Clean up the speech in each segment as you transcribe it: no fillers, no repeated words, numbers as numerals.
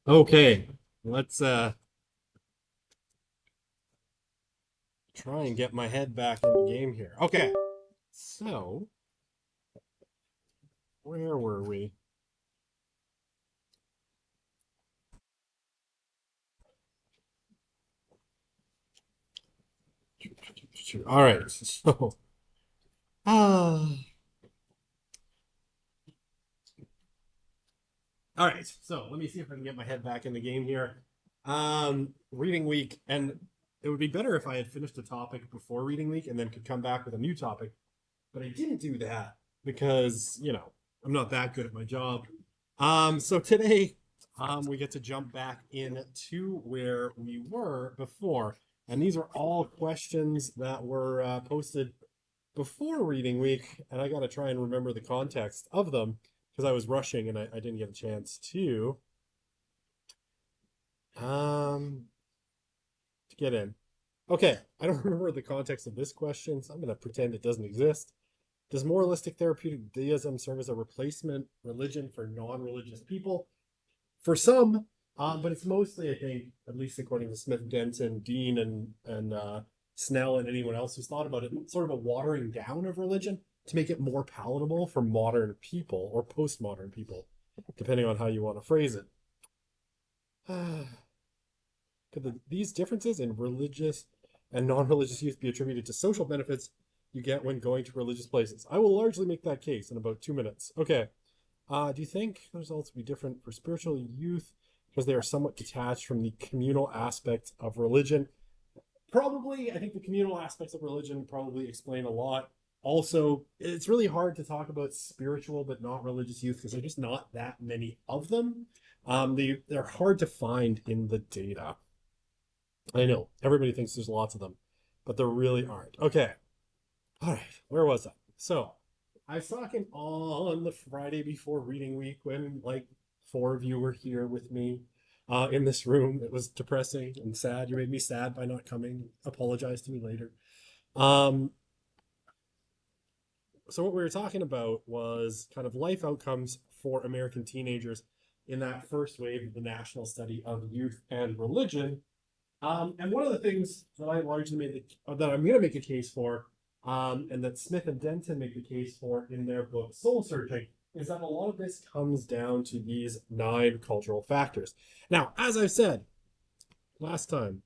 Okay, let's try and get my head back in the game here. Okay, so where were we? All right, so ah, all right. So let me see if I can get my head back in the game here. Reading week, and it would be better if I had finished a topic before reading week and then could come back with a new topic. But I didn't do that because, I'm not that good at my job. So today, we get to jump back into where we were before. And these are all questions that were posted before reading week. And I got to try and remember the context of them because I was rushing and I didn't get a chance to get in. Okay, I don't remember the context of this question, so I'm going to pretend it doesn't exist. Does moralistic therapeutic deism serve as a replacement religion for non-religious people? For some, but it's mostly, I think, at least according to Smith, Denton, Dean, and Snell, and anyone else who's thought about it, sort of a watering down of religion to make it more palatable for modern people or postmodern people, depending on how you want to phrase it. Could these differences in religious and non-religious use be attributed to social benefits you get when going to religious places? I will largely make that case in about 2 minutes. Okay. Do you think the results will be different for spiritual youth because they are somewhat detached from the communal aspects of religion? Probably. I think the communal aspects of religion probably explain a lot. Also, it's really hard to talk about spiritual but not religious youth because there's just not that many of them. They're hard to find in the data. I know everybody thinks there's lots of them, but there really aren't. Okay. All right. Where was I? So I was talking on the Friday before reading week when like 4 of you were here with me in this room. It was depressing and sad. You made me sad by not coming. Apologize to me later. Um, so what we were talking about was kind of life outcomes for American teenagers in that first wave of the national study of youth and religion. And one of the things that I largely that I'm going to make a case for, and that Smith and Denton make the case for in their book Soul Searching, is that a lot of this comes down to these 9 cultural factors. Now, as I've said last time,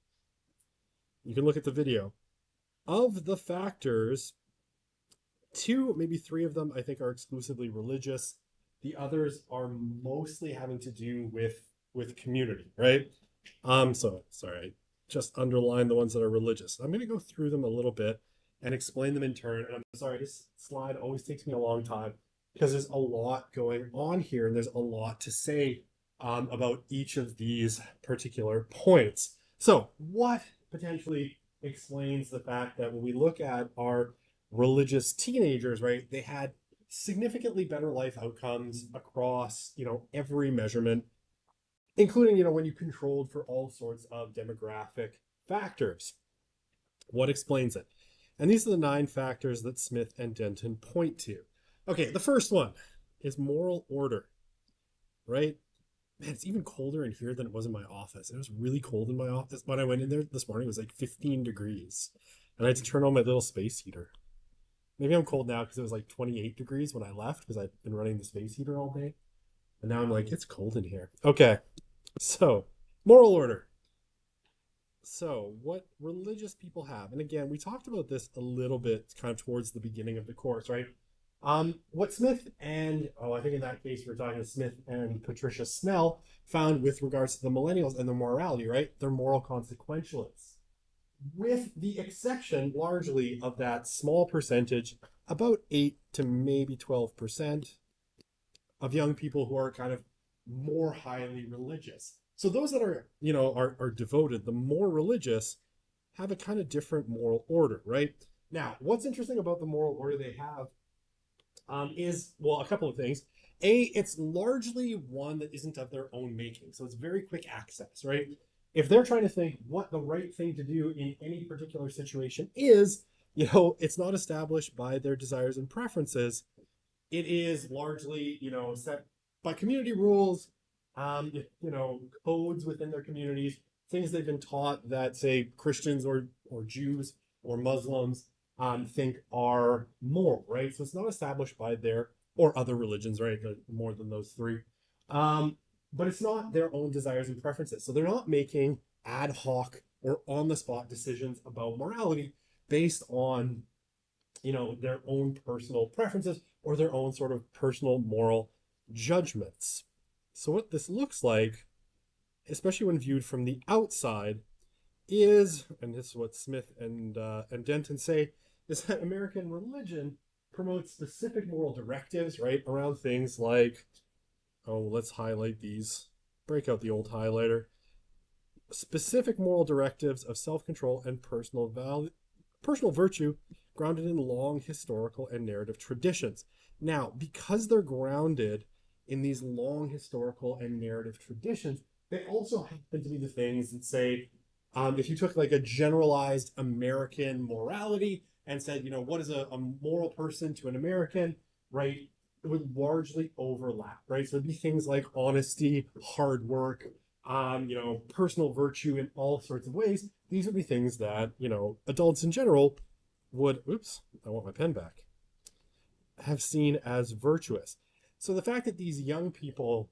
you can look at the video. Of the factors, 2, maybe 3 of them, I think are exclusively religious. The others are mostly having to do with community, right? So sorry, just underline the ones that are religious. I'm going to go through them a little bit and explain them in turn. And I'm sorry, this slide always takes me a long time because there's a lot going on here and there's a lot to say about each of these particular points. So, what potentially explains the fact that when we look at our religious teenagers, right, they had significantly better life outcomes across, every measurement, including, when you controlled for all sorts of demographic factors. What explains it? And these are the 9 factors that Smith and Denton point to. Okay, the first one is moral order, right? Man, it's even colder in here than it was in my office. It was really cold in my office. When I went in there this morning, it was like 15 degrees. And I had to turn on my little space heater. Maybe I'm cold now because it was like 28 degrees when I left because I've been running the space heater all day. And now I'm like, it's cold in here. Okay, so moral order. So, what religious people have, and again, we talked about this a little bit kind of towards the beginning of the course, right? What Smith and, oh, I think in that case we're talking to Smith and Patricia Snell found with regards to the millennials and their morality, right? They're moral consequentialists, with the exception largely of that small percentage, about 8 to maybe 12% of young people who are kind of more highly religious. So those that are, are devoted, the more religious, have a kind of different moral order, right? Now, what's interesting about the moral order they have is, well, a couple of things. A, it's largely one that isn't of their own making. So it's very quick access, right? If they're trying to think what the right thing to do in any particular situation is, it's not established by their desires and preferences. It is largely, set by community rules, codes within their communities, things they've been taught that, say, Christians or Jews or Muslims think are moral, right? So it's not established by their or other religions, right? More than those three. But it's not their own desires and preferences. So they're not making ad hoc or on the spot decisions about morality based on their own personal preferences or their own sort of personal moral judgments. So what this looks like, especially when viewed from the outside, is, and this is what Smith and Denton say, is that American religion promotes specific moral directives, right, around things like, oh, let's highlight these, break out the old highlighter, specific moral directives of self-control and personal virtue grounded in long historical and narrative traditions. Now, because they're grounded in these long historical and narrative traditions, they also happen to be the things that say, if you took like a generalized American morality and said, what is a moral person to an American, right? It would largely overlap, right? So it'd be things like honesty, hard work, personal virtue in all sorts of ways. These would be things that, adults in general would, oops, I want my pen back, have seen as virtuous. So the fact that these young people,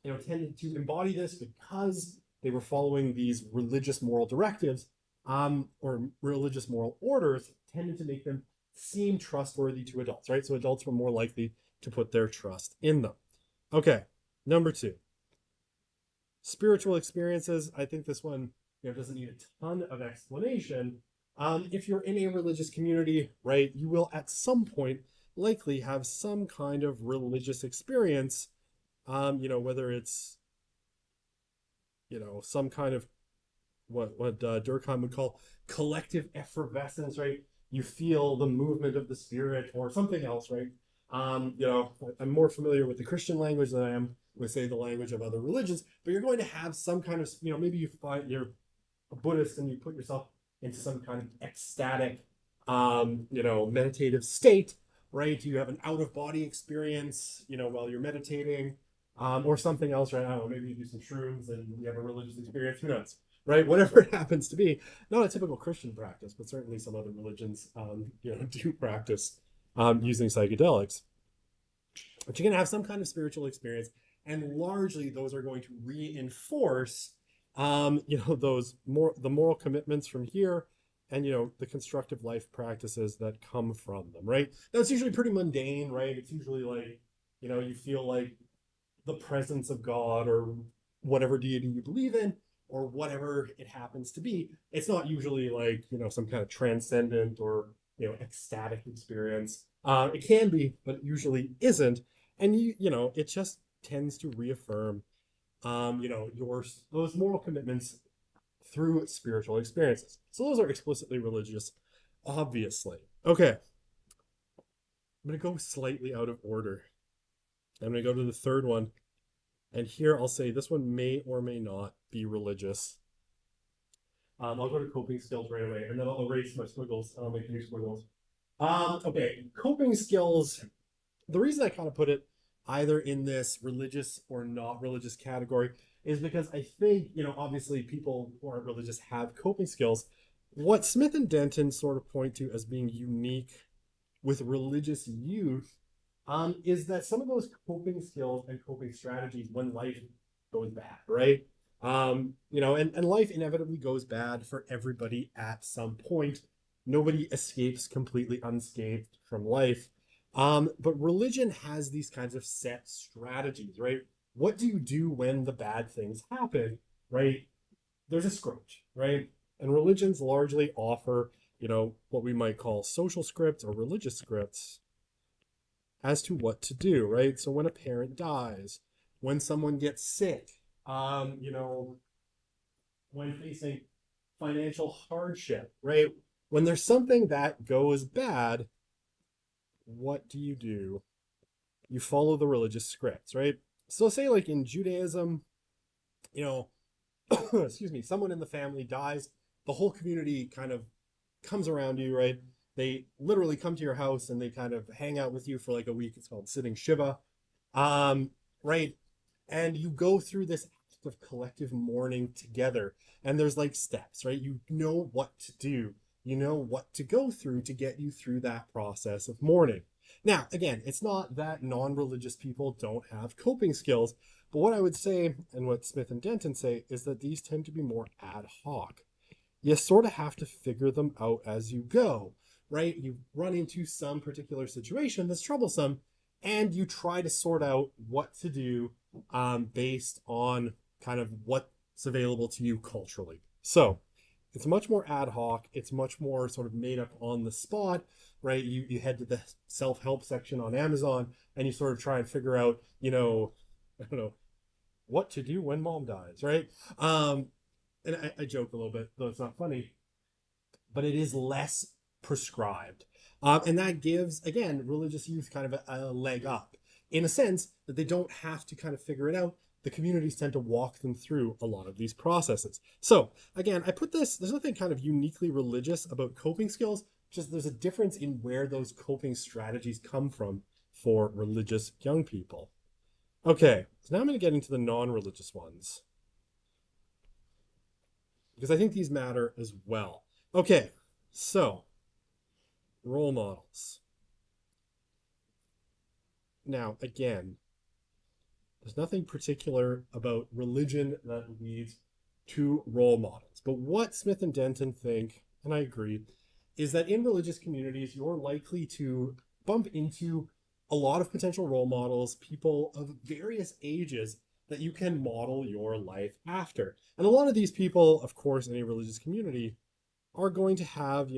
tended to embody this because they were following these religious moral directives, or religious moral orders, tended to make them seem trustworthy to adults, right? So adults were more likely to put their trust in them. Okay, number 2. Spiritual experiences. I think this one doesn't need a ton of explanation. If you're in a religious community, right, you will at some point likely have some kind of religious experience. Whether it's some kind of what Durkheim would call collective effervescence, right? You feel the movement of the spirit or something else, right? I'm more familiar with the Christian language than I am with, say, the language of other religions, but you're going to have some kind of, maybe you find you're a Buddhist and you put yourself into some kind of ecstatic, meditative state, right? You have an out of body experience, while you're meditating, or something else, right? I don't know, maybe you do some shrooms and you have a religious experience, who knows, right? Whatever it happens to be. Not a typical Christian practice, but certainly some other religions, do practice using psychedelics. But you're going to have some kind of spiritual experience, and largely those are going to reinforce, the moral commitments from here, and the constructive life practices that come from them, right? Now it's usually pretty mundane, right? It's usually like, you feel like the presence of God or whatever deity you believe in, or whatever it happens to be. It's not usually like, some kind of transcendent or, ecstatic experience. It can be, but it usually isn't. And it just tends to reaffirm, those moral commitments through spiritual experiences. So those are explicitly religious, obviously. Okay. I'm going to go slightly out of order. I'm going to go to the third one. And here I'll say this one may or may not be religious. I'll go to coping skills right away, and then I'll erase my squiggles. I'll make new squiggles. Okay, coping skills. The reason I kind of put it either in this religious or not religious category is because I think, obviously people who aren't religious have coping skills. What Smith and Denton sort of point to as being unique with religious youth is that some of those coping skills and coping strategies when life goes bad, right? And life inevitably goes bad for everybody at some point. Nobody escapes completely unscathed from life. But religion has these kinds of set strategies, right? What do you do when the bad things happen, right? There's a script, right? And religions largely offer, what we might call social scripts or religious scripts as to what to do, right? So when a parent dies, when someone gets sick, when facing financial hardship, right? When there's something that goes bad, what do? You follow the religious scripts, right? So say like in Judaism, you know, excuse me, someone in the family dies, the whole community kind of comes around you, right? They literally come to your house and they kind of hang out with you for like a week. It's called sitting Shiva. Um, right? And you go through this act of collective mourning together. And there's like steps, right? You know what to do. You know what to go through to get you through that process of mourning. Now, again, it's not that non-religious people don't have coping skills, but what I would say, and what Smith and Denton say, is that these tend to be more ad hoc. You sort of have to figure them out as you go, right? You run into some particular situation that's troublesome, and you try to sort out what to do based on kind of what's available to you culturally. So it's much more ad hoc. It's much more sort of made up on the spot, right? You head to the self-help section on Amazon and you sort of try and figure out, I don't know, what to do when mom dies, right? And I joke a little bit, though it's not funny, but it is less prescribed. And that gives, again, religious youth kind of a leg up in a sense that they don't have to kind of figure it out. The communities tend to walk them through a lot of these processes. So, again, I put this, there's nothing kind of uniquely religious about coping skills, just there's a difference in where those coping strategies come from for religious young people. Okay, so now I'm going to get into the non religious ones because I think these matter as well. Okay, so role models. Now, again, there's nothing particular about religion that leads to role models. But what Smith and Denton think, and I agree, is that in religious communities, you're likely to bump into a lot of potential role models, people of various ages that you can model your life after. And a lot of these people, of course, in a religious community are going to have,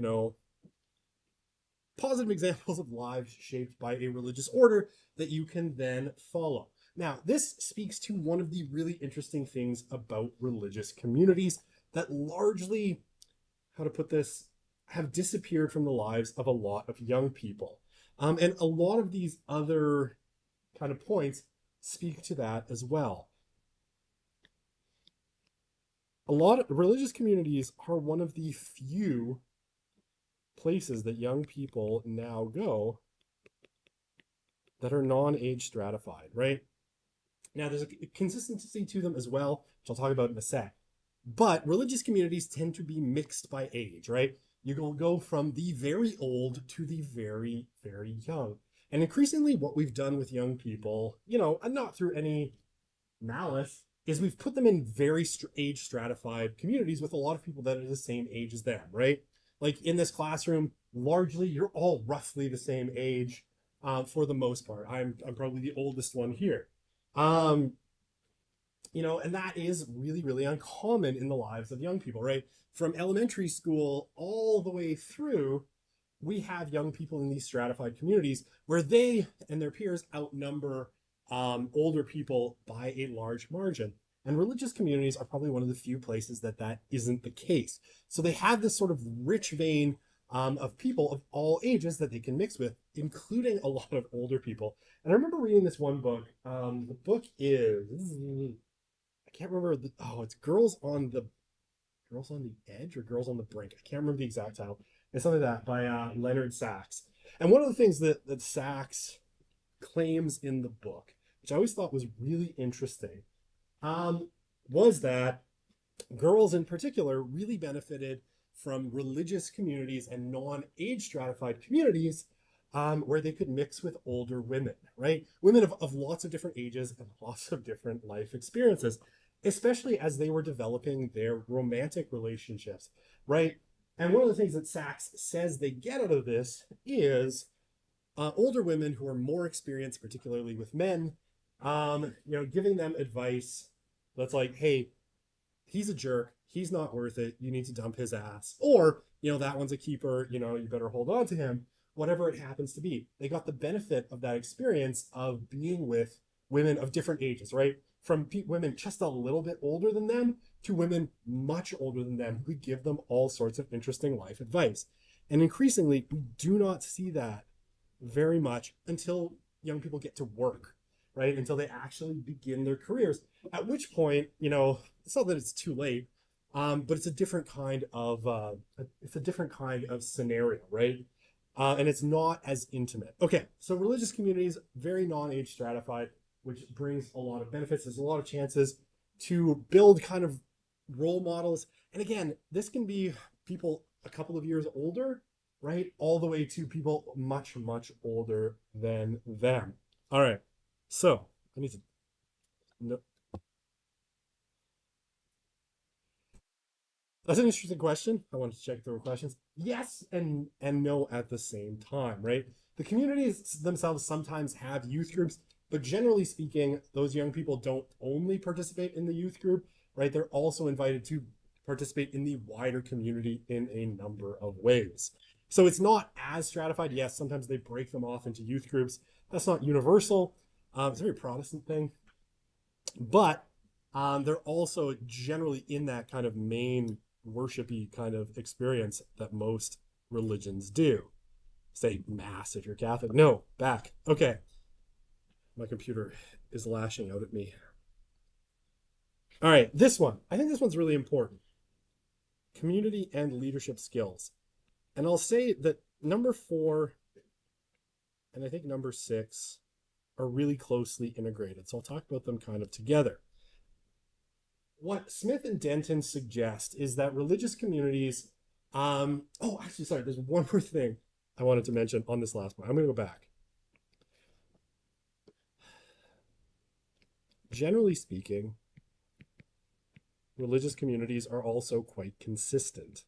positive examples of lives shaped by a religious order that you can then follow. Now, this speaks to one of the really interesting things about religious communities that largely, how to put this, have disappeared from the lives of a lot of young people. And a lot of these other kind of points speak to that as well. A lot of religious communities are one of the few places that young people now go that are non-age stratified, right? Now, there's a consistency to them as well, which I'll talk about in a sec. But religious communities tend to be mixed by age, right? You will go from the very old to the very, very young. And increasingly, what we've done with young people, and not through any malice, is we've put them in very age stratified communities with a lot of people that are the same age as them, right? Like in this classroom, largely you're all roughly the same age for the most part. I'm probably the oldest one here. Um, and that is really, really uncommon in the lives of young people, right? From elementary school all the way through, we have young people in these stratified communities where they and their peers outnumber older people by a large margin. And religious communities are probably one of the few places that isn't the case. So they have this sort of rich vein of people of all ages that they can mix with, including a lot of older people. And I remember reading this one book. The book is, I can't remember. It's Girls on the Edge or Girls on the Brink. I can't remember the exact title. It's something like that by Leonard Sachs. And one of the things that Sachs claims in the book, which I always thought was really interesting, was that girls in particular really benefited from religious communities and non-age stratified communities where they could mix with older women, right? Women of lots of different ages and lots of different life experiences, especially as they were developing their romantic relationships, right? And one of the things that Sachs says they get out of this is older women who are more experienced, particularly with men, giving them advice that's like, hey, he's a jerk. He's not worth it. You need to dump his ass. Or, that one's a keeper. You better hold on to him. Whatever it happens to be. They got the benefit of that experience of being with women of different ages, right? From women just a little bit older than them to women much older than them who give them all sorts of interesting life advice. And increasingly, we do not see that very much until young people get to work, right? Until they actually begin their careers. At which point, it's not that it's too late, but it's a different kind of scenario, right? And it's not as intimate. Okay, so religious communities very non-age stratified, which brings a lot of benefits. There's a lot of chances to build kind of role models, and again, this can be people a couple of years older, right, all the way to people much much older than them. All right, so I need to no, that's an interesting question. I wanted to check if there were questions. Yes and no at the same time, right? The communities themselves sometimes have youth groups, but generally speaking, those young people don't only participate in the youth group, right? They're also invited to participate in the wider community in a number of ways. So it's not as stratified. Yes, sometimes they break them off into youth groups. That's not universal. It's a very Protestant thing, but they're also generally in that kind of main worshipy kind of experience that most religions do. Say mass if you're Catholic. No, back. Okay. My computer is lashing out at me. All right, this one. I think this one's really important. Community and leadership skills. And I'll say that number 4 and I think number 6 are really closely integrated. So I'll talk about them kind of together. What Smith and Denton suggest is that religious communities, actually, sorry, there's one more thing I wanted to mention on this last point. I'm going to go back. Generally speaking, religious communities are also quite consistent,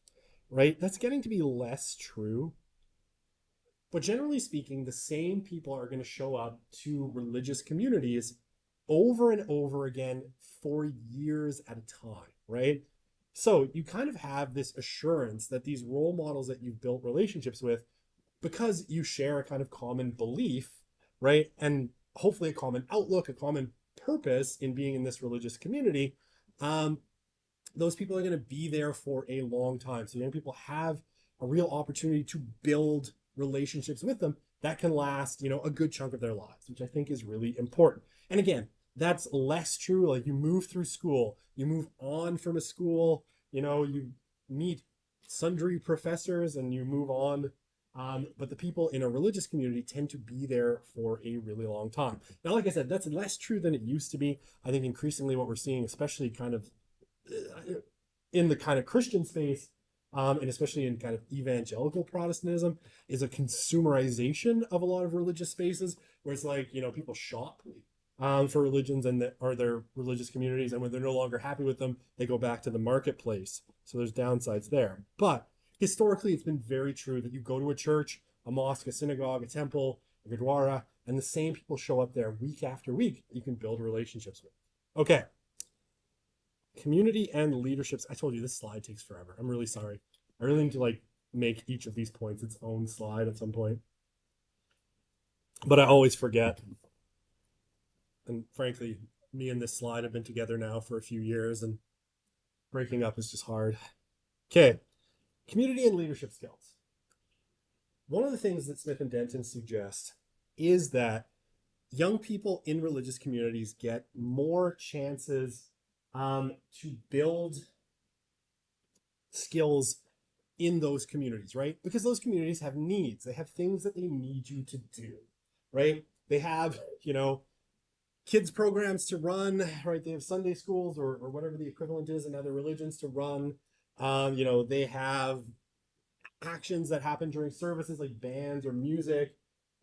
right? That's getting to be less true. But generally speaking, the same people are going to show up to religious communities over and over again for years at a time, right? So you kind of have this assurance that these role models that you've built relationships with, because you share a kind of common belief, right? And hopefully a common outlook, a common purpose in being in this religious community, those people are going to be there for a long time. So young people have a real opportunity to build relationships with them that can last, a good chunk of their lives, which I think is really important. And again, that's less true. Like you move through school, you move on from a school, you meet sundry professors and you move on. But the people in a religious community tend to be there for a really long time. Now, like I said, that's less true than it used to be. I think increasingly what we're seeing, especially kind of in the kind of Christian space, and especially in kind of evangelical Protestantism, is a consumerization of a lot of religious spaces where it's like, people shop for religions and are their religious communities. And when they're no longer happy with them, they go back to the marketplace. So there's downsides there. But historically, it's been very true that you go to a church, a mosque, a synagogue, a temple, a gurdwara, and the same people show up there week after week that you can build relationships with. Okay. Community and leaderships. I told you this slide takes forever. I'm really sorry. I really need to make each of these points its own slide at some point. But I always forget. And frankly, me and this slide have been together now for a few years, and breaking up is just hard. Okay. Community and leadership skills. One of the things that Smith and Denton suggest is that young people in religious communities get more chances to build skills in those communities, right? Because those communities have needs. They have things that they need you to do, right? They have, kids programs to run, right? They have Sunday schools or whatever the equivalent is in other religions to run. They have actions that happen during services like bands or music.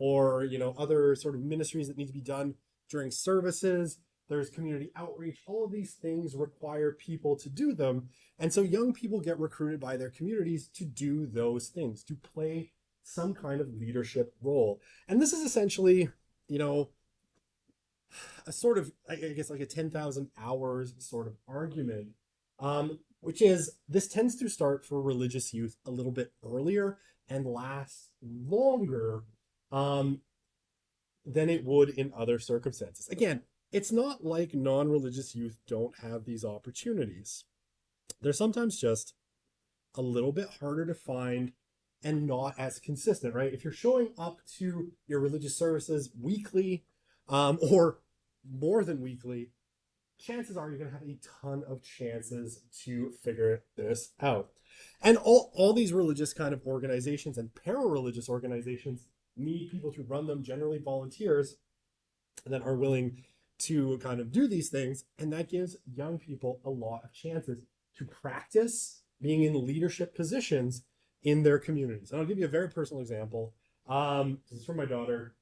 or, other sort of ministries that need to be done during services. There's community outreach. All of these things require people to do them. And so young people get recruited by their communities to do those things, to play some kind of leadership role. And this is essentially, a sort of, I guess, like a 10,000 hours sort of argument, which is this tends to start for religious youth a little bit earlier and last longer um, than it would in other circumstances. Again, it's not like non-religious youth don't have these opportunities. They're sometimes just a little bit harder to find and not as consistent, right? If you're showing up to your religious services weekly, or more than weekly, chances are you're going to have a ton of chances to figure this out. And all these religious kind of organizations and para-religious organizations need people to run them, generally volunteers that are willing to kind of do these things. And that gives young people a lot of chances to practice being in leadership positions in their communities. And I'll give you a very personal example. This is from my daughter.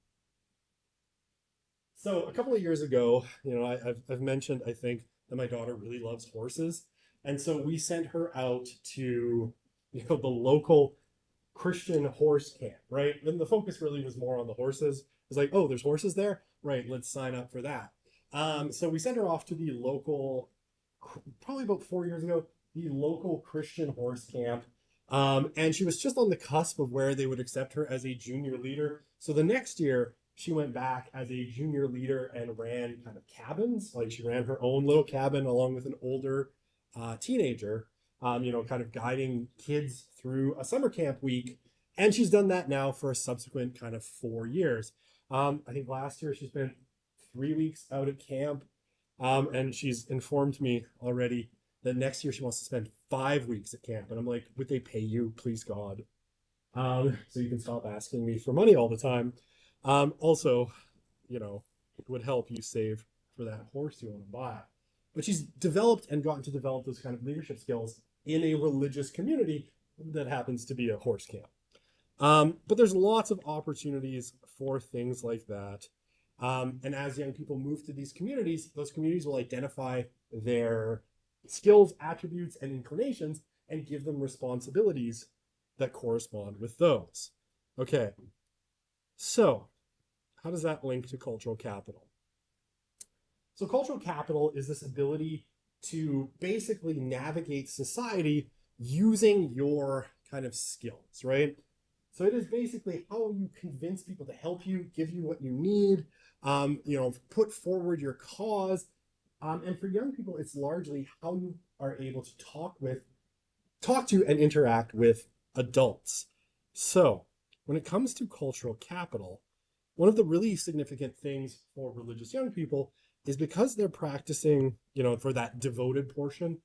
So a couple of years ago, I've mentioned, I think, that my daughter really loves horses. And so we sent her out to, the local Christian horse camp, right? And the focus really was more on the horses. It's like, oh, there's horses there? Right, let's sign up for that. So we sent her off to the local, probably about 4 years ago, the local Christian horse camp. And she was just on the cusp of where they would accept her as a junior leader. So the next year, she went back as a junior leader and ran kind of cabins. Like she ran her own little cabin along with an older teenager, kind of guiding kids through a summer camp week. And she's done that now for a subsequent kind of 4 years. I think last year she spent 3 weeks out at camp. And she's informed me already that next year she wants to spend 5 weeks at camp. And I'm like, would they pay you, please God? So you can stop asking me for money all the time. Also, it would help you save for that horse you want to buy. But she's developed and gotten to develop those kind of leadership skills in a religious community that happens to be a horse camp. But there's lots of opportunities for things like that. And as young people move to these communities, those communities will identify their skills, attributes, and inclinations and give them responsibilities that correspond with those. Okay, so how does that link to cultural capital? So cultural capital is this ability to basically navigate society using your kind of skills, right? So it is basically how you convince people to help you, give you what you need, put forward your cause. And for young people, it's largely how you are able to talk to and interact with adults. So when it comes to cultural capital, one of the really significant things for religious young people is because they're practicing, for that devoted portion,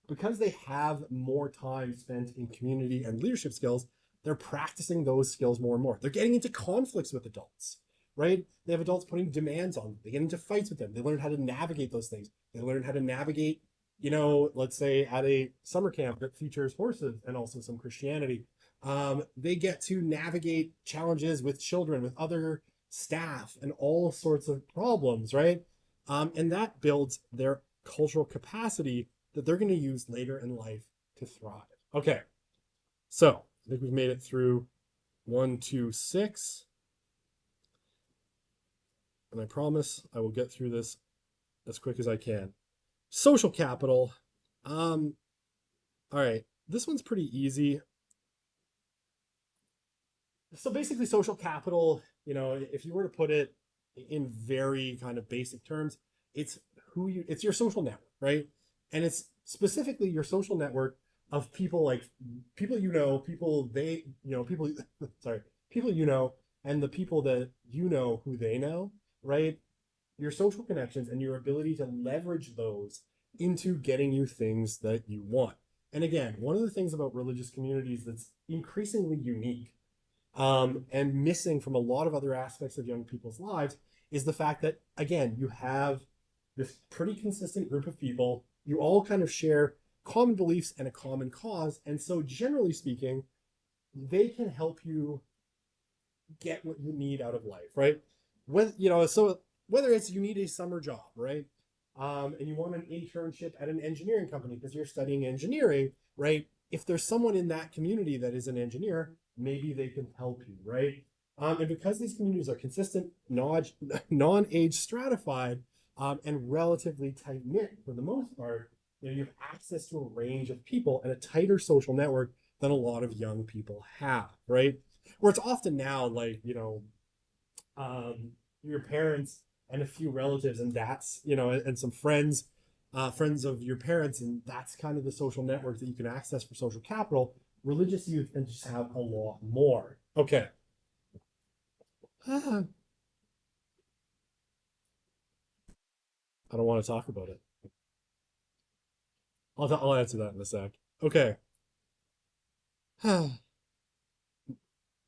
because they have more time spent in community and leadership skills, they're practicing those skills more and more. They're getting into conflicts with adults, right? They have adults putting demands on them. They get into fights with them. They learn how to navigate those things. They learn how to navigate, let's say at a summer camp that features horses and also some Christianity. They get to navigate challenges with children, with other staff, and all sorts of problems, right? And that builds their cultural capacity that they're going to use later in life to thrive. Okay, so I think we've made it through 1, 2, 6. And I promise I will get through this as quick as I can. Social capital. All right, this one's pretty easy. So basically social capital, if you were to put it in very kind of basic terms, it's your social network, right? And it's specifically your social network of people, like people people people and the people that who they know, right? Your social connections and your ability to leverage those into getting you things that you want. And again, one of the things about religious communities that's increasingly unique, and missing from a lot of other aspects of young people's lives, is the fact that, again, you have this pretty consistent group of people. You all kind of share common beliefs and a common cause. And so generally speaking, they can help you get what you need out of life, right? So whether it's you need a summer job, right? And you want an internship at an engineering company because you're studying engineering, right? If there's someone in that community that is an engineer, maybe they can help you, right? And because these communities are consistent, non-age stratified, and relatively tight knit for the most part, you have access to a range of people and a tighter social network than a lot of young people have, right? Where it's often now like, your parents and a few relatives, and that's, and some friends, friends of your parents, and that's kind of the social network that you can access for social capital. Religious youth and just have a lot more. Okay. I don't want to talk about it. I'll answer that in a sec. Okay. All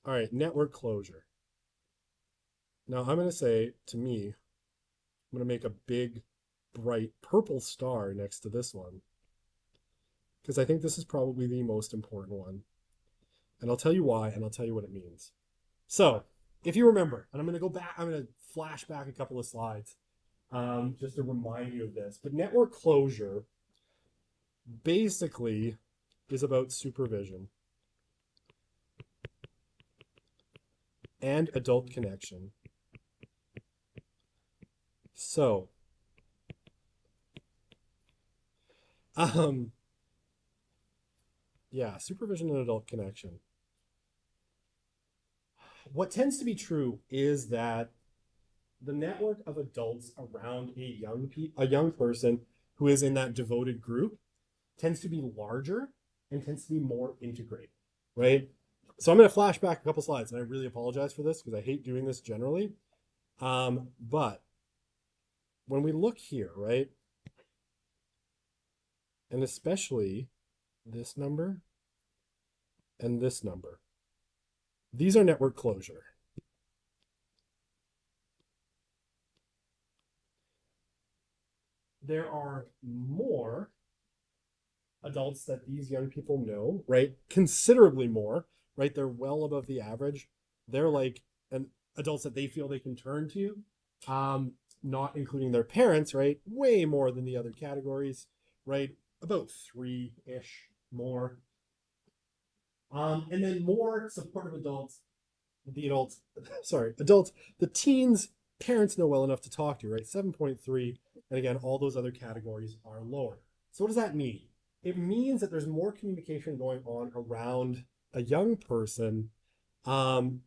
right. Network closure. Now I'm going to say, to me, I'm going to make a big, bright purple star next to this one because I think this is probably the most important one. And I'll tell you why, and I'll tell you what it means. So, if you remember, and I'm going to go back, I'm going to flash back a couple of slides, just to remind you of this. But network closure basically is about supervision and adult connection. So, um, yeah, supervision and adult connection. What tends to be true is that the network of adults around a young person who is in that devoted group tends to be larger and tends to be more integrated, right? So I'm going to flash back a couple slides, and I really apologize for this because I hate doing this generally. But when we look here, right, and especially this number and this number, these are network closure. There are more adults that these young people know, right? Considerably more, right? They're well above the average. They're like an adults that they feel they can turn to, um, not including their parents, right? Way more than the other categories, right? About three-ish more. And then more supportive adults, the adults, sorry, adults, the teens, parents know well enough to talk to, right? 7.3. And again, all those other categories are lower. So what does that mean? It means that there's more communication going on around a young person, um,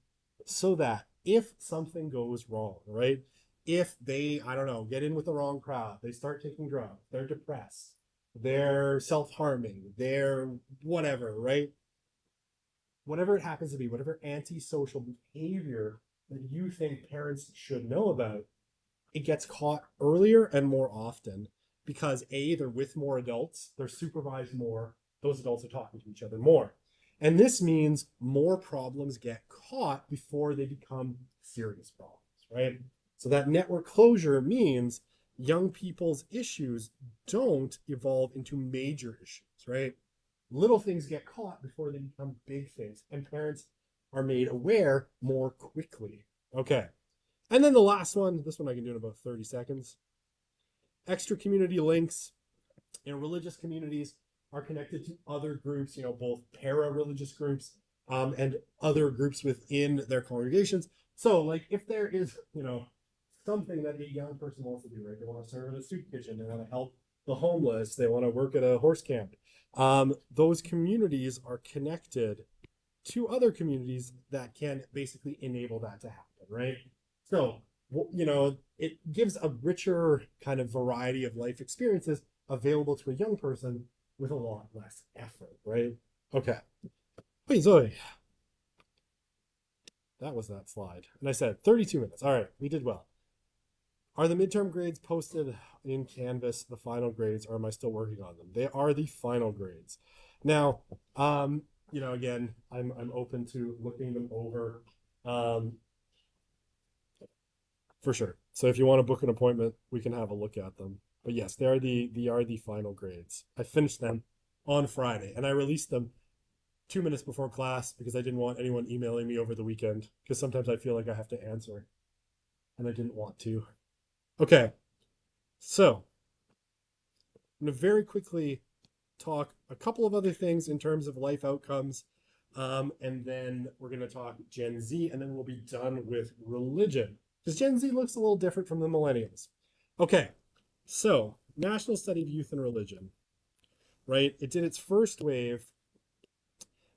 so that if something goes wrong, right? If they, I don't know, get in with the wrong crowd, they start taking drugs, they're depressed, they're self-harming, they're whatever, right? Whatever it happens to be, whatever antisocial behavior that you think parents should know about, it gets caught earlier and more often because A, they're with more adults, they're supervised more, those adults are talking to each other more. And this means more problems get caught before they become serious problems, right? So that network closure means young people's issues don't evolve into major issues, right? Little things get caught before they become big things, and parents are made aware more quickly. Okay. And then the last one, this one I can do in about 30 seconds. Extra community links. Religious communities are connected to other groups, both para-religious groups, and other groups within their congregations. So, like, if there is, something that a young person wants to do, right? They want to serve in a soup kitchen, they want to help the homeless, they want to work at a horse camp. Those communities are connected to other communities that can basically enable that to happen, right? So, it gives a richer kind of variety of life experiences available to a young person with a lot less effort, right? Okay. Wait, Zoe, that was that slide. And I said 32 minutes. All right, we did well. Are the midterm grades posted in Canvas the final grades, or am I still working on them? They are the final grades. Now, again, I'm open to looking them over, um, for sure. So if you want to book an appointment, we can have a look at them. But yes, they are the final grades. I finished them on Friday, and I released them 2 minutes before class because I didn't want anyone emailing me over the weekend because sometimes I feel like I have to answer and I didn't want to. Okay, so I'm going to very quickly talk a couple of other things in terms of life outcomes. And then we're going to talk Gen Z, and then we'll be done with religion. Because Gen Z looks a little different from the millennials. Okay, so National Study of Youth and Religion, right? It did its first wave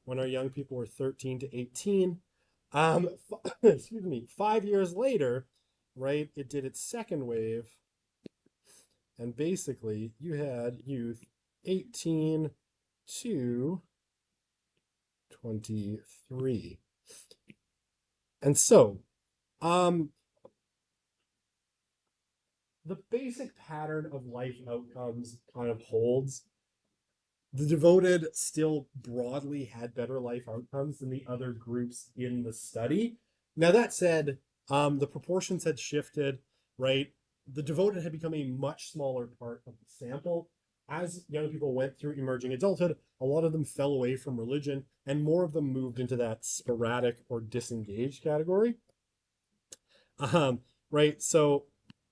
when our young people were 13 to 18. Excuse me, 5 years later, right, it did its second wave. And basically, you had youth 18 to 23. And so, um, the basic pattern of life outcomes kind of holds. The devoted still broadly had better life outcomes than the other groups in the study. Now, that said, the proportions had shifted, right? The devoted had become a much smaller part of the sample. As young people went through emerging adulthood, a lot of them fell away from religion, and more of them moved into that sporadic or disengaged category. Right? So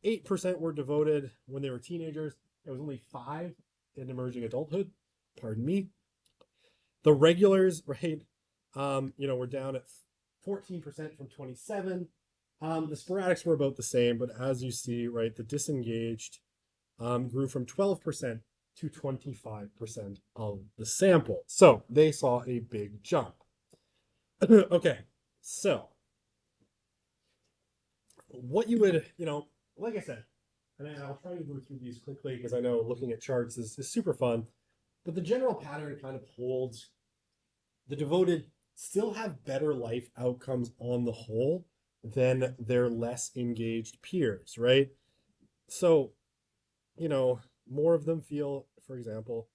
8% were devoted when they were teenagers. It was only 5 in emerging adulthood. Pardon me. The regulars, right? We're down at 14% from 27. The sporadics were about the same, but as you see, right, the disengaged grew from 12% to 25% of the sample. So they saw a big jump. Okay, so what you would, like I said, and I'll try to go through these quickly because I know looking at charts is super fun, but the general pattern kind of holds. The devoted still have better life outcomes on the whole than their less engaged peers, right? So, more of them feel, for example,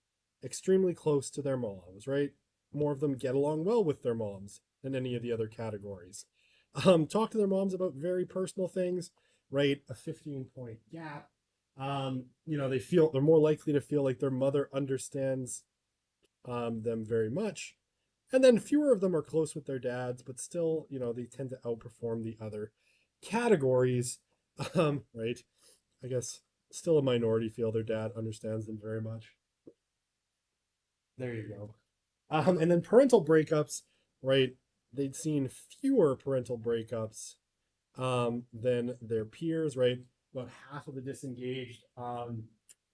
extremely close to their moms, right? More of them get along well with their moms than any of the other categories. Talk to their moms about very personal things, right? A 15-point gap. They're more likely to feel like their mother understands them very much. And then fewer of them are close with their dads, but still, they tend to outperform the other categories. Right? I guess still a minority feel their dad understands them very much. There you go. And then parental breakups, right? They'd seen fewer parental breakups than their peers, right? About half of the disengaged, a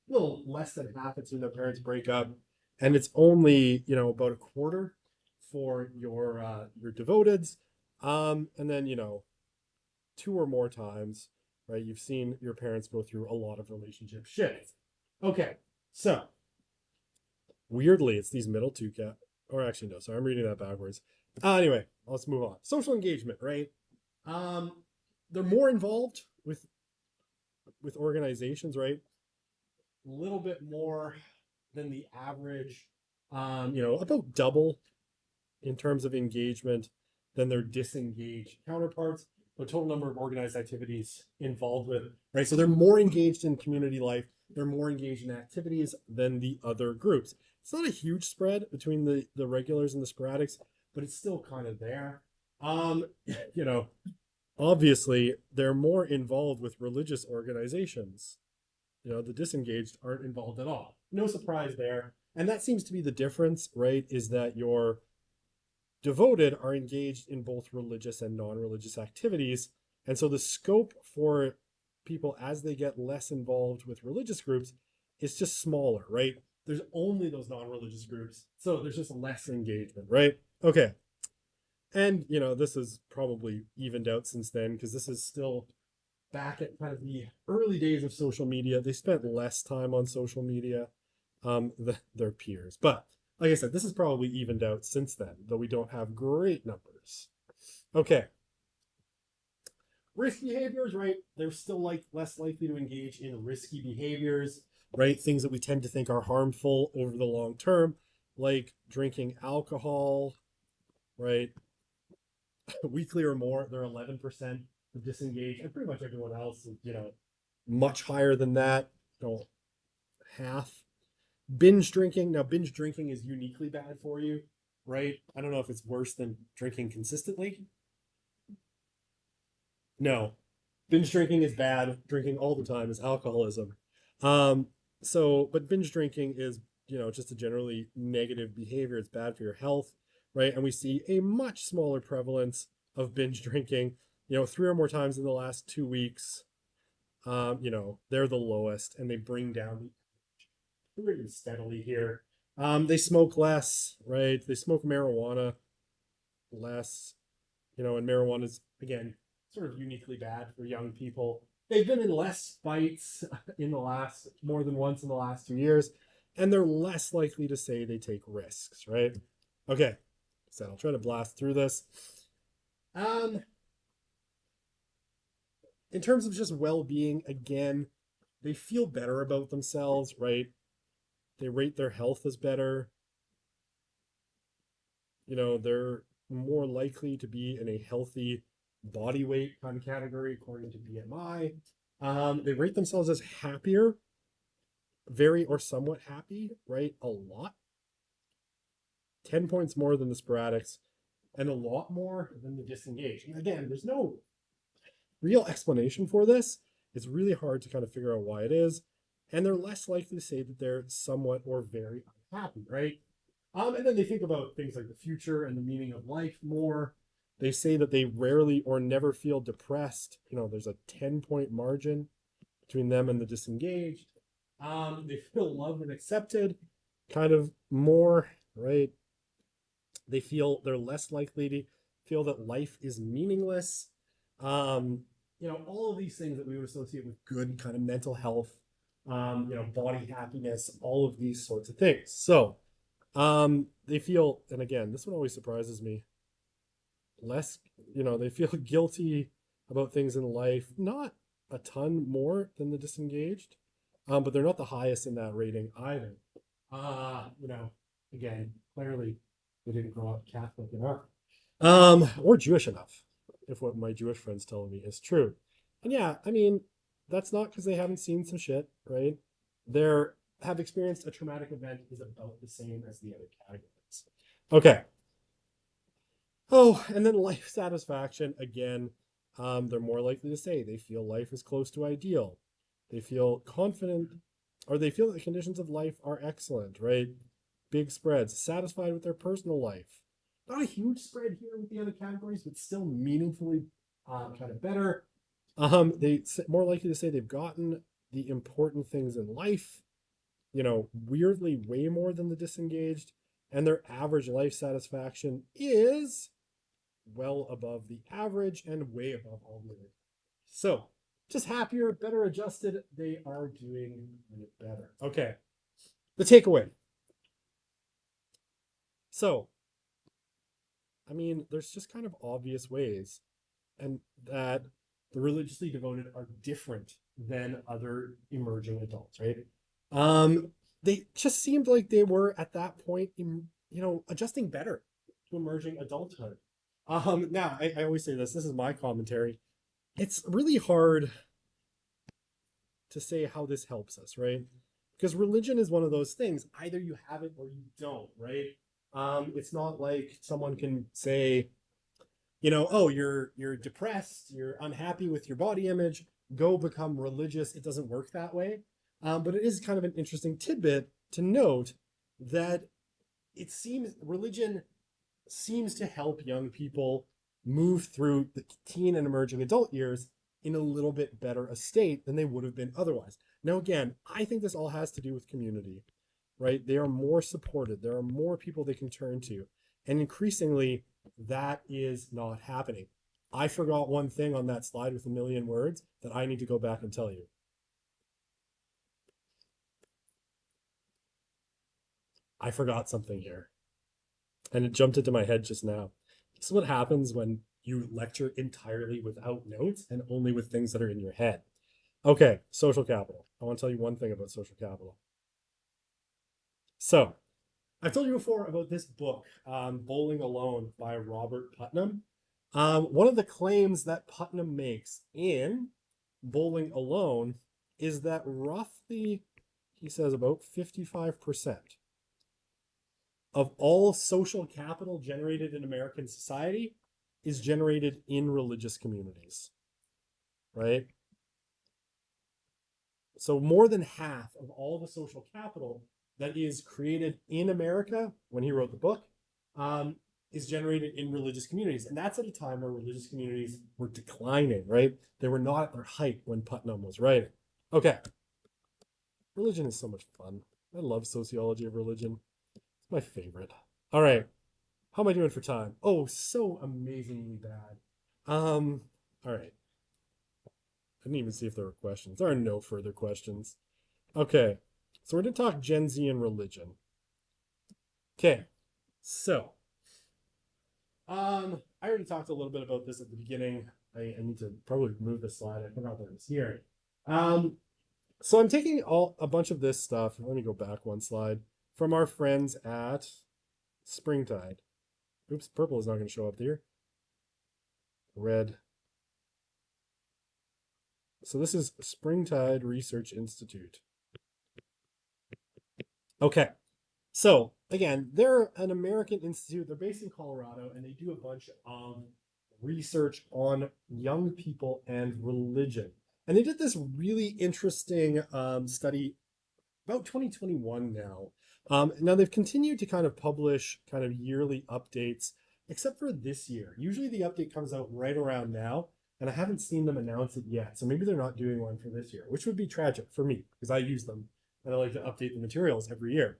little less than half had seen their parents break up, and it's only about a quarter for your devoteds, and then 2 or more times, right? You've seen your parents go through a lot of relationship shifts. Okay, so weirdly, it's these middle two or actually no, sorry, I'm reading that backwards. Anyway, let's move on. Social engagement, right? Um, they're more involved with organizations, right? A little bit more than the average. About double in terms of engagement than their disengaged counterparts. The total number of organized activities involved with, right? So they're more engaged in community life. They're more engaged in activities than the other groups. It's not a huge spread between the regulars and the sporadics, but it's still kind of there. Um, you know, Obviously they're more involved with religious organizations. The disengaged aren't involved at all. No surprise there. And that seems to be the difference, right? Is that your devoted are engaged in both religious and non-religious activities. And so the scope for people as they get less involved with religious groups is just smaller, right? There's only those non-religious groups. So there's just less engagement, right? Okay. And, this is probably evened out since then because this is still back at kind of the early days of social media. They spent less time on social media their peers. But like I said, this is probably evened out since then, though we don't have great numbers. Okay. Risk behaviors, right? They're still less likely to engage in risky behaviors, right? Things that we tend to think are harmful over the long term, like drinking alcohol, right? Weekly or more, they're 11% disengaged, and pretty much everyone else is, much higher than that, half. Binge drinking. Now, binge drinking is uniquely bad for you. right? I don't know if it's worse than drinking consistently. No, binge drinking is bad. Drinking all the time is alcoholism. Um, but binge drinking is, just a generally negative behavior. It's bad for your health, right? And we see a much smaller prevalence of binge drinking, three or more times in the last 2 weeks. They're the lowest and they bring down pretty steadily here. They smoke less, right? They smoke marijuana less, and marijuana is, again, sort of uniquely bad for young people. They've been in less fights in the last, more than once in the last 2 years, and they're less likely to say they take risks, right? Okay, so I'll try to blast through this. Um, in terms of just well-being, again, they feel better about themselves, right? They rate their health as better. They're more likely to be in a healthy body weight kind of category according to BMI. They rate themselves as happier, very or somewhat happy, right? A lot. 10 points more than the sporadics and a lot more than the disengaged. And again, there's no real explanation for this. It's really hard to kind of figure out why it is. And they're less likely to say that they're somewhat or very unhappy, right? And then they think about things like the future and the meaning of life more. They say that they rarely or never feel depressed. There's a 10-point margin between them and the disengaged. They feel loved and accepted kind of more, right? They feel they're less likely to feel that life is meaningless. All of these things that we would associate with good kind of mental health, body happiness, all of these sorts of things. So, they feel, and again, this one always surprises me, less, they feel guilty about things in life, not a ton more than the disengaged, but they're not the highest in that rating either. Again, clearly they didn't grow up Catholic enough, or Jewish enough, if what my Jewish friends tell me is true. And yeah, I mean, that's not because they haven't seen some shit, right? They're have experienced a traumatic event is about the same as the other categories. Okay. Oh, and then life satisfaction again. They're more likely to say they feel life is close to ideal. They feel confident, or they feel that the conditions of life are excellent, right? Big spreads, satisfied with their personal life. Not a huge spread here with the other categories, but still meaningfully kind of better. They more likely to say they've gotten the important things in life, weirdly way more than the disengaged, and their average life satisfaction is well above the average and way above all the other. So, just happier, better adjusted, they are doing better. Okay, the takeaway. So, I mean, there's just kind of obvious ways, and that the religiously devoted are different than other emerging adults, right? Um, they just seemed like they were at that point, adjusting better to emerging adulthood. Now I always say this. This is my commentary. It's really hard to say how this helps us, right? Because religion is one of those things. Either you have it or you don't, right? It's not like someone can say, oh, you're depressed, you're unhappy with your body image, go become religious. It doesn't work that way. But it is kind of an interesting tidbit to note that it seems religion seems to help young people move through the teen and emerging adult years in a little bit better a state than they would have been otherwise. Now, again, I think this all has to do with community, right? They are more supported. There are more people they can turn to. And increasingly, that is not happening. I forgot one thing on that slide with a million words that I need to go back and tell you. I forgot something here, and it jumped into my head just now. This is what happens when you lecture entirely without notes and only with things that are in your head. Okay, social capital. I want to tell you one thing about social capital. So, I've told you before about this book, Bowling Alone by Robert Putnam. One of the claims that Putnam makes in Bowling Alone is that roughly, he says, about 55% of all social capital generated in American society is generated in religious communities, right? So more than half of all the social capital that is created in America when he wrote the book um, is generated in religious communities. And that's at a time where religious communities were declining, right? They were not at their height when Putnam was writing. Okay. Religion is so much fun. I love sociology of religion. It's my favorite. All right. How am I doing for time? Oh, so amazingly bad. All right. I didn't even see if there were questions. There are no further questions. Okay. So we're going to talk Gen Z and religion. Okay. So, I already talked a little bit about this at the beginning. I need to probably move this slide. I forgot that it was here. So I'm taking a bunch of this stuff. Let me go back one slide from our friends at Springtide. Oops, purple is not going to show up there. Red. So this is Springtide Research Institute. Okay. So again, they're an American institute. They're based in Colorado, and they do a bunch of research on young people and religion. And they did this really interesting study about 2021 now. Now they've continued to kind of publish kind of yearly updates, except for this year. Usually the update comes out right around now, and I haven't seen them announce it yet. So maybe they're not doing one for this year, which would be tragic for me because I use them and I like to update the materials every year.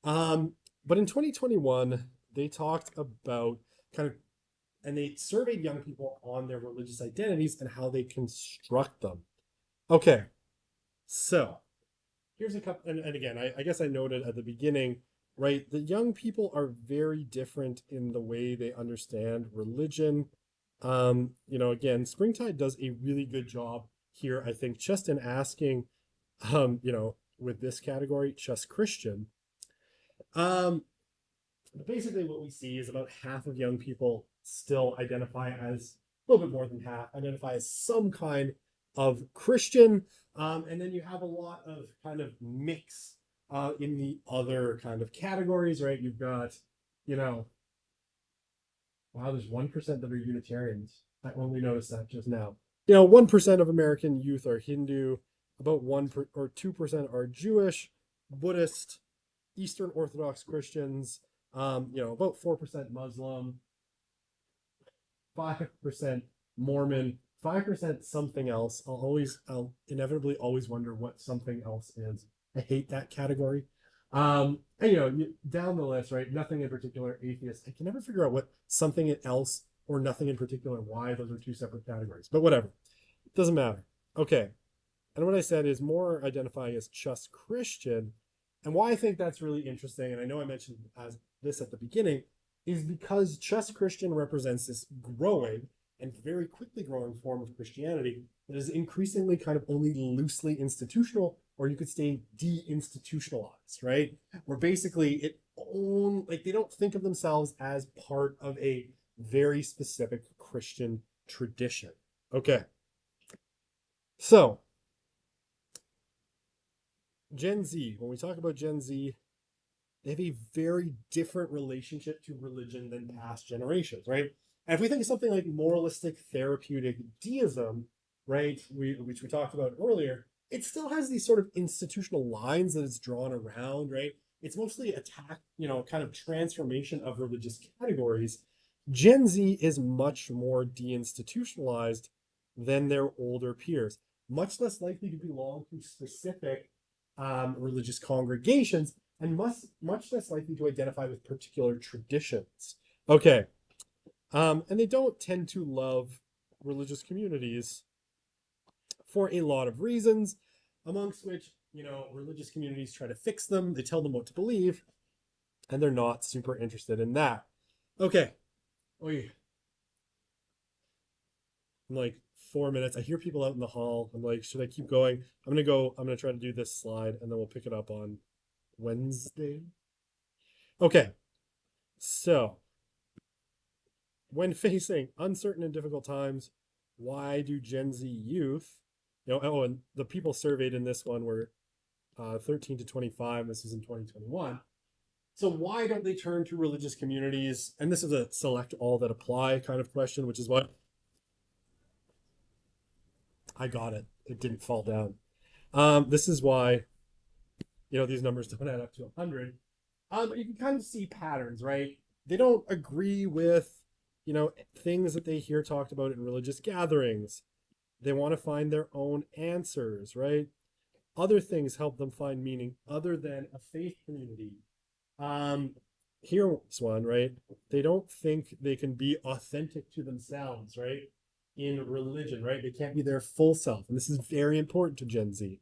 Um, but in 2021, they talked about kind of, and they surveyed young people on their religious identities and how they construct them. Okay, so here's a couple, and again, I guess I noted at the beginning, right? The young people are very different in the way they understand religion. Again, Springtide does a really good job here, I think, just in asking, with this category, just Christian. Basically what we see is about half of young people still identify as, a little bit more than half, identify as some kind of Christian. And then you have a lot of kind of mix in the other kind of categories, right? You've got, wow, there's 1% that are Unitarians. I only noticed that just now. 1% of American youth are Hindu, about 2% are Jewish, Buddhist, Eastern Orthodox Christians, about 4% Muslim, 5% Mormon, 5% something else. I'll inevitably always wonder what something else is. I hate that category. And down the list, right? Nothing in particular, atheist. I can never figure out what something else or nothing in particular, why those are two separate categories. But whatever. It doesn't matter. Okay. And what I said is more identifying as just Christian. And why I think that's really interesting, and I know I mentioned this at the beginning, is because just Christian represents this growing and very quickly growing form of Christianity that is increasingly kind of only loosely institutional, or you could say deinstitutionalized, right? Where basically they don't think of themselves as part of a very specific Christian tradition. Okay. So Gen Z, when we talk about Gen Z, they have a very different relationship to religion than past generations, right? And if we think of something like moralistic therapeutic deism, right, which we talked about earlier, it still has these sort of institutional lines that it's drawn around, right? It's mostly attack, kind of transformation of religious categories. Gen Z is much more deinstitutionalized than their older peers, much less likely to belong to specific religious congregations, and much less likely to identify with particular traditions. Okay. And they don't tend to love religious communities for a lot of reasons, amongst which, religious communities try to fix them. They tell them what to believe, and they're not super interested in that. Okay. Oy. I'm like 4 minutes. I hear people out in the hall. I'm like, should I keep going? I'm going to try to do this slide, and then we'll pick it up on Wednesday. Okay. So, when facing uncertain and difficult times, why do Gen Z youth, and the people surveyed in this one were 13 to 25. This is in 2021. So why don't they turn to religious communities? And this is a select all that apply kind of question, which is what I got it. It didn't fall down. This is why, these numbers don't add up to 100. You can kind of see patterns, right? They don't agree with, things that they hear talked about in religious gatherings. They want to find their own answers, right? Other things help them find meaning other than a faith community. Um, Here's one, right? They don't think they can be authentic to themselves, right? In religion, right? They can't be their full self. And this is very important to Gen Z.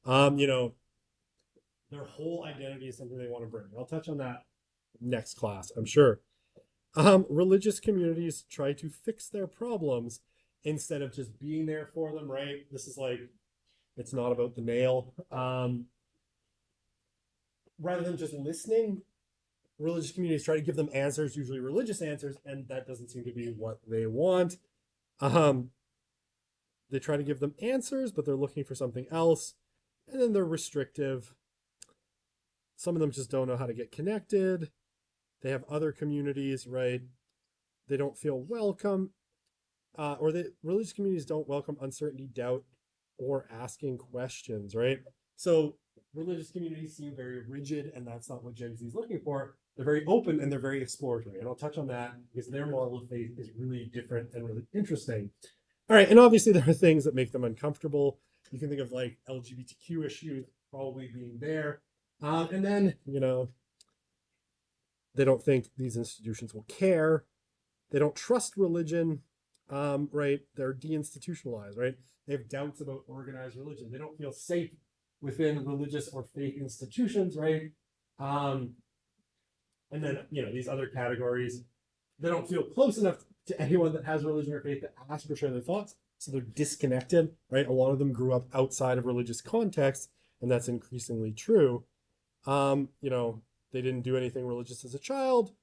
Um, you know, their whole identity is something they want to bring. I'll touch on that next class, I'm sure. Religious communities try to fix their problems instead of just being there for them, right? This is like, it's not about the nail. Rather than just listening, religious communities try to give them answers, usually religious answers, and that doesn't seem to be what they want. Um, they try to give them answers, but they're looking for something else, and then they're restrictive. Some of them just don't know how to get connected. They have other communities, right? They don't feel welcome, or the religious communities don't welcome uncertainty, doubt, or asking questions, right? So religious communities seem very rigid, and that's not what Gen Z is looking for. They're very open and they're very exploratory, and I'll touch on that because their model of faith is really different and really interesting. All right, and obviously there are things that make them uncomfortable. You can think of like LGBTQ issues probably being there, and then they don't think these institutions will care. They don't trust religion, right? They're deinstitutionalized, right? They have doubts about organized religion. They don't feel safe within religious or faith institutions, right? Um, and then, these other categories, they don't feel close enough to anyone that has religion or faith to ask or share their thoughts. So they're disconnected, right? A lot of them grew up outside of religious context, and that's increasingly true. They didn't do anything religious as a child.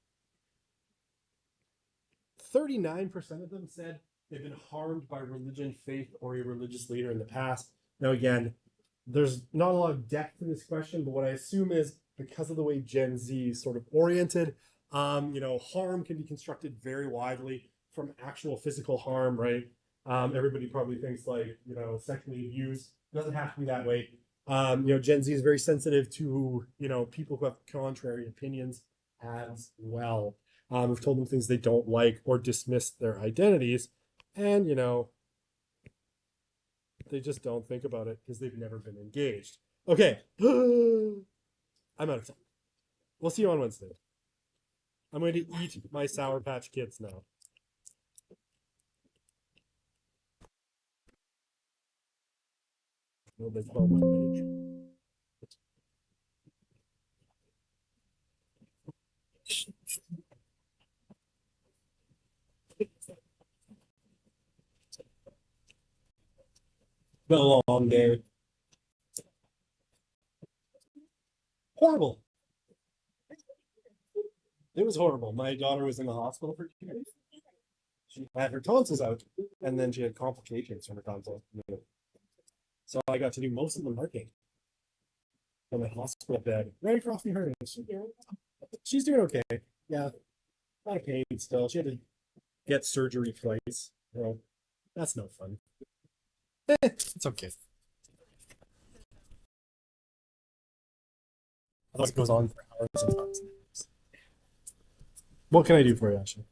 39% of them said they've been harmed by religion, faith, or a religious leader in the past. Now, again, there's not a lot of depth in this question, but what I assume is because of the way Gen Z is sort of oriented, harm can be constructed very widely from actual physical harm, right? Everybody probably thinks like, sexually abused. It doesn't have to be that way. Gen Z is very sensitive to, people who have contrary opinions as well. We've told them things they don't like or dismiss their identities. And, they just don't think about it because they've never been engaged. Okay. I'm out of time. We'll see you on Wednesday. I'm going to eat my Sour Patch Kids now. No, they spelled my page. Been a long day. Horrible. It was horrible. My daughter was in the hospital for 2 days. She had her tonsils out, and then she had complications from her tonsils. So I got to do most of the marking on the hospital bed right across from her. She's doing okay. Yeah, a lot of pain still. She had to get surgery twice. Well, that's no fun. It's okay. Otherwise, it goes on for hours and hours. What can I do for you, Ashley?